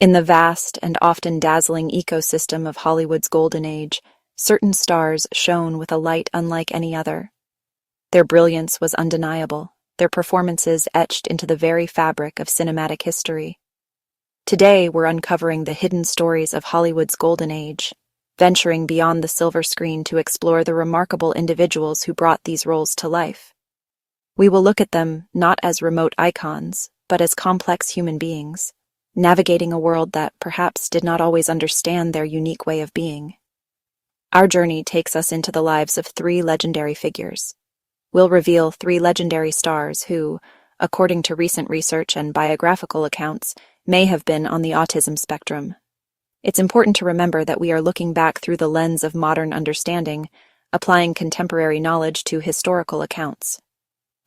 In the vast and often dazzling ecosystem of Hollywood's golden age, certain stars shone with a light unlike any other. Their brilliance was undeniable, their performances etched into the very fabric of cinematic history. Today, we're uncovering the hidden stories of Hollywood's golden age, venturing beyond the silver screen to explore the remarkable individuals who brought these roles to life. We will look at them not as remote icons, but as complex human beings, navigating a world that perhaps did not always understand their unique way of being. Our journey takes us into the lives of three legendary figures. We'll reveal three legendary stars who, according to recent research and biographical accounts, may have been on the autism spectrum. It's important to remember that we are looking back through the lens of modern understanding, applying contemporary knowledge to historical accounts.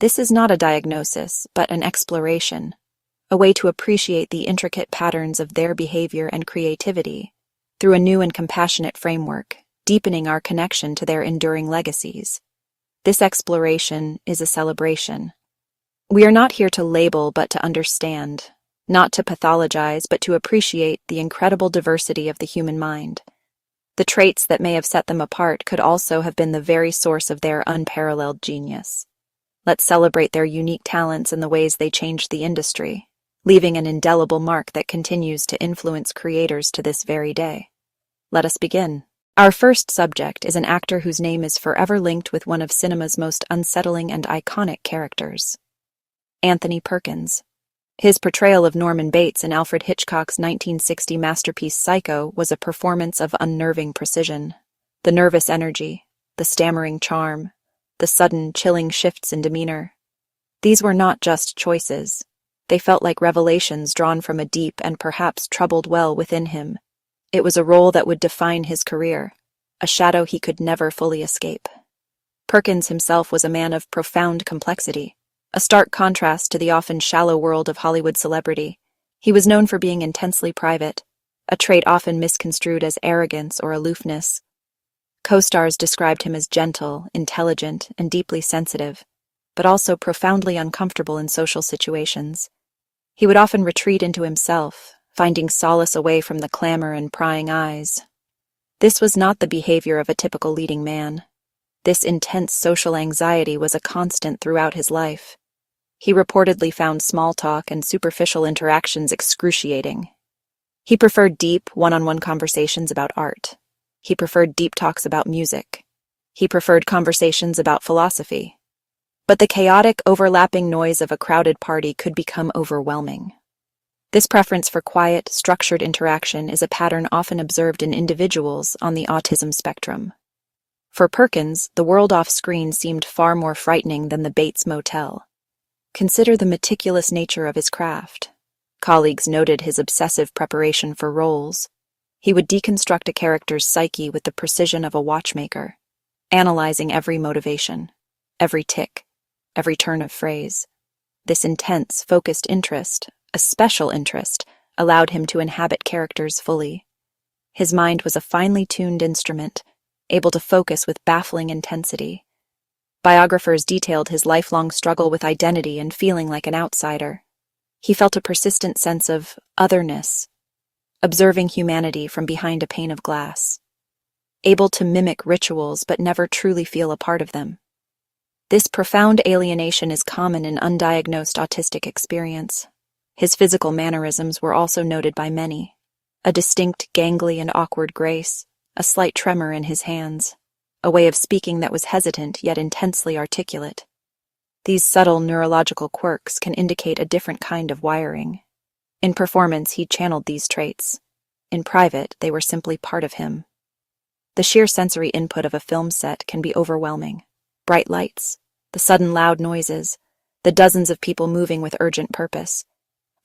This is not a diagnosis, but an exploration, a way to appreciate the intricate patterns of their behavior and creativity through a new and compassionate framework, deepening our connection to their enduring legacies. This exploration is a celebration. We are not here to label but to understand, not to pathologize but to appreciate the incredible diversity of the human mind. The traits that may have set them apart could also have been the very source of their unparalleled genius. Let's celebrate their unique talents and the ways they changed the industry, leaving an indelible mark that continues to influence creators to this very day. Let us begin. Our first subject is an actor whose name is forever linked with one of cinema's most unsettling and iconic characters, Anthony Perkins. His portrayal of Norman Bates in Alfred Hitchcock's 1960 masterpiece Psycho was a performance of unnerving precision. The nervous energy, the stammering charm, the sudden, chilling shifts in demeanor. These were not just choices. They felt like revelations drawn from a deep and perhaps troubled well within him. It was a role that would define his career, a shadow he could never fully escape. Perkins himself was a man of profound complexity, a stark contrast to the often shallow world of Hollywood celebrity. He was known for being intensely private, a trait often misconstrued as arrogance or aloofness. Co-stars described him as gentle, intelligent, and deeply sensitive, but also profoundly uncomfortable in social situations. He would often retreat into himself, finding solace away from the clamor and prying eyes. This was not the behavior of a typical leading man. This intense social anxiety was a constant throughout his life. He reportedly found small talk and superficial interactions excruciating. He preferred deep, one-on-one conversations about art. He preferred deep talks about music. He preferred conversations about philosophy. But the chaotic, overlapping noise of a crowded party could become overwhelming. This preference for quiet, structured interaction is a pattern often observed in individuals on the autism spectrum. For Perkins, the world off-screen seemed far more frightening than the Bates Motel. Consider the meticulous nature of his craft. Colleagues noted his obsessive preparation for roles. He would deconstruct a character's psyche with the precision of a watchmaker, analyzing every motivation, every tick, every turn of phrase. This intense, focused interest, a special interest, allowed him to inhabit characters fully. His mind was a finely tuned instrument, able to focus with baffling intensity. Biographers detailed his lifelong struggle with identity and feeling like an outsider. He felt a persistent sense of otherness, observing humanity from behind a pane of glass, able to mimic rituals but never truly feel a part of them. This profound alienation is common in undiagnosed autistic experience. His physical mannerisms were also noted by many. A distinct, gangly, and awkward grace, a slight tremor in his hands, a way of speaking that was hesitant yet intensely articulate. These subtle neurological quirks can indicate a different kind of wiring. In performance, he channeled these traits. In private, they were simply part of him. The sheer sensory input of a film set can be overwhelming. Bright lights, the sudden loud noises, the dozens of people moving with urgent purpose.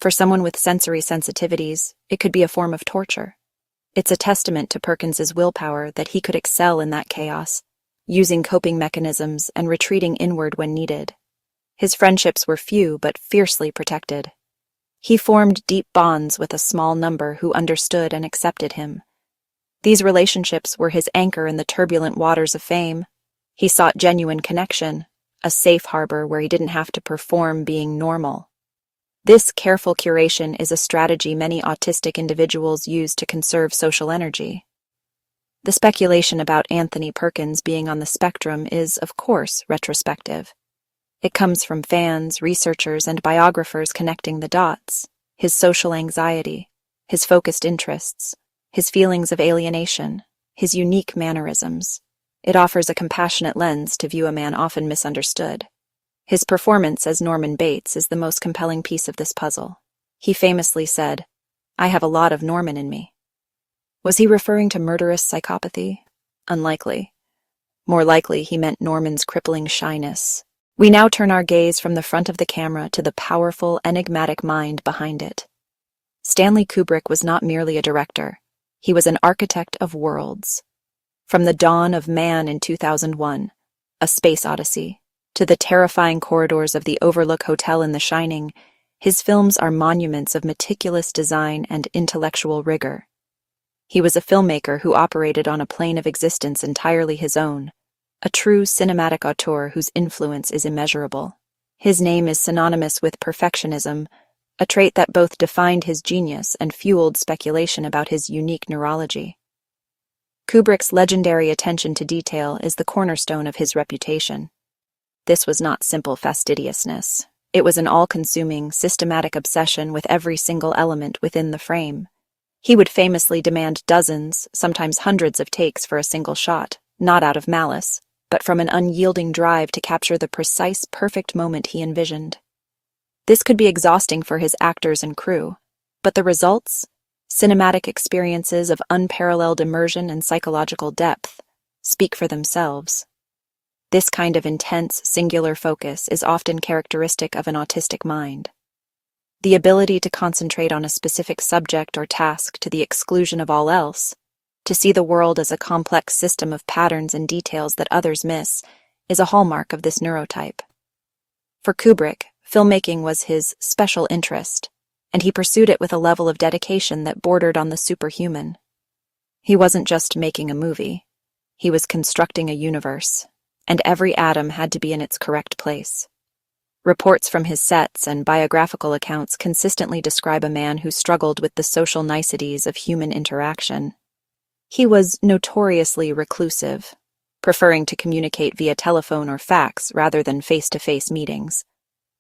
For someone with sensory sensitivities, it could be a form of torture. It's a testament to Perkins's willpower that he could excel in that chaos, using coping mechanisms and retreating inward when needed. His friendships were few but fiercely protected. He formed deep bonds with a small number who understood and accepted him. These relationships were his anchor in the turbulent waters of fame. He sought genuine connection, a safe harbor where he didn't have to perform being normal. This careful curation is a strategy many autistic individuals use to conserve social energy. The speculation about Anthony Perkins being on the spectrum is, of course, retrospective. It comes from fans, researchers, and biographers connecting the dots: his social anxiety, his focused interests, his feelings of alienation, his unique mannerisms. It offers a compassionate lens to view a man often misunderstood. His performance as Norman Bates is the most compelling piece of this puzzle. He famously said, "I have a lot of Norman in me." Was he referring to murderous psychopathy? Unlikely. More likely, he meant Norman's crippling shyness. We now turn our gaze from the front of the camera to the powerful, enigmatic mind behind it. Stanley Kubrick was not merely a director. He was an architect of worlds. From the dawn of man in 2001, A Space Odyssey, to the terrifying corridors of the Overlook Hotel in The Shining, his films are monuments of meticulous design and intellectual rigor. He was a filmmaker who operated on a plane of existence entirely his own, a true cinematic auteur whose influence is immeasurable. His name is synonymous with perfectionism, a trait that both defined his genius and fueled speculation about his unique neurology. Kubrick's legendary attention to detail is the cornerstone of his reputation. This was not simple fastidiousness. It was an all-consuming, systematic obsession with every single element within the frame. He would famously demand dozens, sometimes hundreds of takes for a single shot, not out of malice, but from an unyielding drive to capture the precise, perfect moment he envisioned. This could be exhausting for his actors and crew, but the results? Cinematic experiences of unparalleled immersion and psychological depth speak for themselves. This kind of intense, singular focus is often characteristic of an autistic mind. The ability to concentrate on a specific subject or task to the exclusion of all else, to see the world as a complex system of patterns and details that others miss, is a hallmark of this neurotype. For Kubrick, filmmaking was his special interest, and he pursued it with a level of dedication that bordered on the superhuman. He wasn't just making a movie. He was constructing a universe, and every atom had to be in its correct place. Reports from his sets and biographical accounts consistently describe a man who struggled with the social niceties of human interaction. He was notoriously reclusive, preferring to communicate via telephone or fax rather than face-to-face meetings.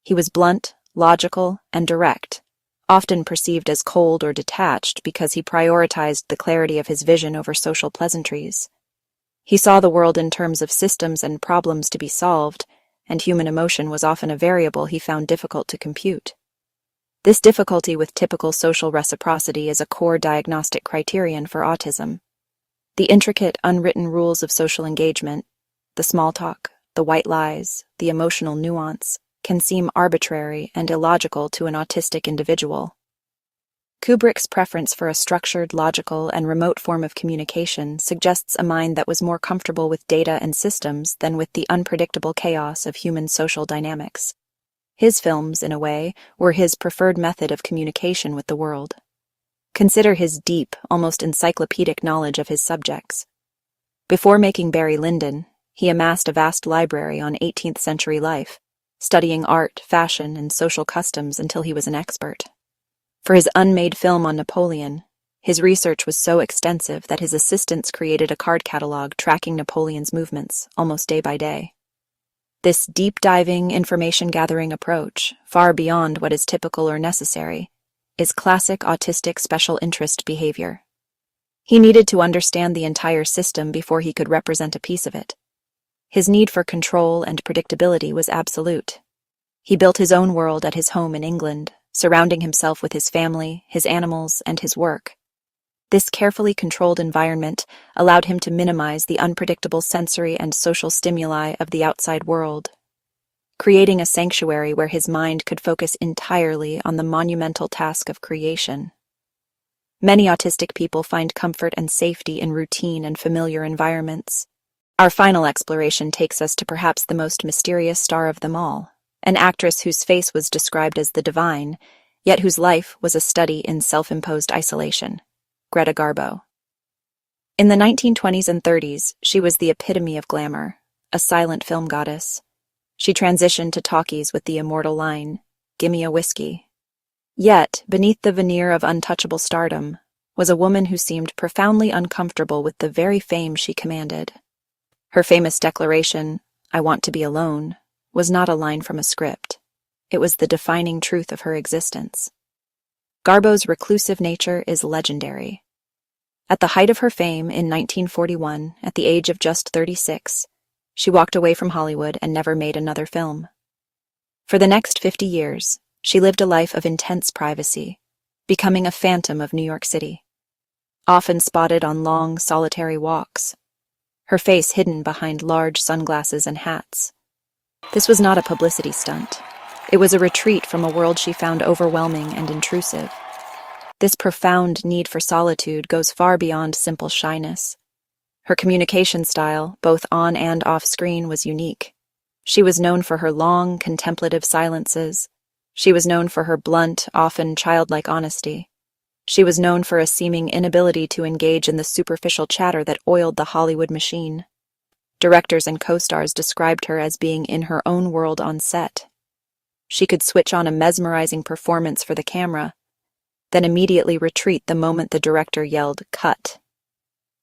He was blunt, logical, and direct, often perceived as cold or detached because he prioritized the clarity of his vision over social pleasantries. He saw the world in terms of systems and problems to be solved, and human emotion was often a variable he found difficult to compute. This difficulty with typical social reciprocity is a core diagnostic criterion for autism. The intricate, unwritten rules of social engagement, the small talk, the white lies, the emotional nuance, can seem arbitrary and illogical to an autistic individual. Kubrick's preference for a structured, logical, and remote form of communication suggests a mind that was more comfortable with data and systems than with the unpredictable chaos of human social dynamics. His films, in a way, were his preferred method of communication with the world. Consider his deep, almost encyclopedic knowledge of his subjects. Before making Barry Lyndon, he amassed a vast library on 18th century life, studying art, fashion, and social customs until he was an expert. For his unmade film on Napoleon, his research was so extensive that his assistants created a card catalog tracking Napoleon's movements almost day by day. This deep-diving, information-gathering approach, far beyond what is typical or necessary, is classic autistic special interest behavior. He needed to understand the entire system before he could represent a piece of it. His need for control and predictability was absolute. He built his own world at his home in England, surrounding himself with his family, his animals, and his work. This carefully controlled environment allowed him to minimize the unpredictable sensory and social stimuli of the outside world, creating a sanctuary where his mind could focus entirely on the monumental task of creation. Many autistic people find comfort and safety in routine and familiar environments. Our final exploration takes us to perhaps the most mysterious star of them all, an actress whose face was described as the divine, yet whose life was a study in self-imposed isolation: Greta Garbo. In the 1920s and 30s, she was the epitome of glamour, a silent film goddess. She transitioned to talkies with the immortal line, "Gimme a whiskey," Yet, beneath the veneer of untouchable stardom, was a woman who seemed profoundly uncomfortable with the very fame she commanded. Her famous declaration, "I want to be alone," was not a line from a script. It was the defining truth of her existence. Garbo's reclusive nature is legendary. At the height of her fame in 1941, at the age of just 36, she walked away from Hollywood and never made another film. For the next 50 years, she lived a life of intense privacy, becoming a phantom of New York City, often spotted on long, solitary walks, her face hidden behind large sunglasses and hats. This was not a publicity stunt. It was a retreat from a world she found overwhelming and intrusive. This profound need for solitude goes far beyond simple shyness. Her communication style, both on and off screen, was unique. She was known for her long, contemplative silences. She was known for her blunt, often childlike honesty. She was known for a seeming inability to engage in the superficial chatter that oiled the Hollywood machine. Directors and co-stars described her as being in her own world on set. She could switch on a mesmerizing performance for the camera, then immediately retreat the moment the director yelled, "Cut."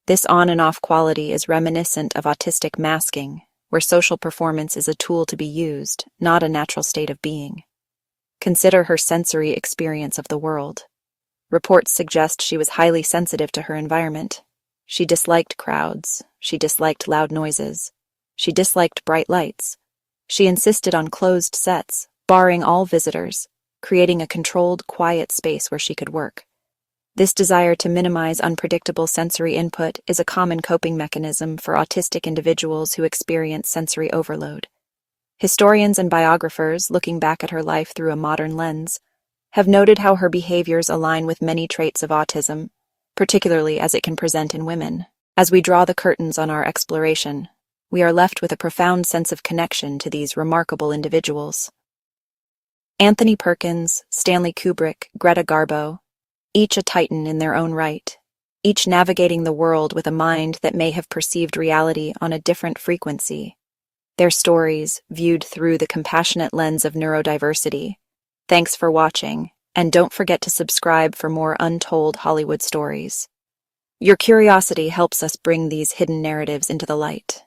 This on and off quality is reminiscent of autistic masking, where social performance is a tool to be used, not a natural state of being. Consider her sensory experience of the world. Reports suggest she was highly sensitive to her environment. She disliked crowds. She disliked loud noises. She disliked bright lights. She insisted on closed sets, barring all visitors, creating a controlled, quiet space where she could work. This desire to minimize unpredictable sensory input is a common coping mechanism for autistic individuals who experience sensory overload. Historians and biographers, looking back at her life through a modern lens, have noted how her behaviors align with many traits of autism, particularly as it can present in women. As we draw the curtains on our exploration, we are left with a profound sense of connection to these remarkable individuals. Anthony Perkins, Stanley Kubrick, Greta Garbo, each a titan in their own right, each navigating the world with a mind that may have perceived reality on a different frequency. Their stories, viewed through the compassionate lens of neurodiversity. Thanks for watching, and don't forget to subscribe for more untold Hollywood stories. Your curiosity helps us bring these hidden narratives into the light.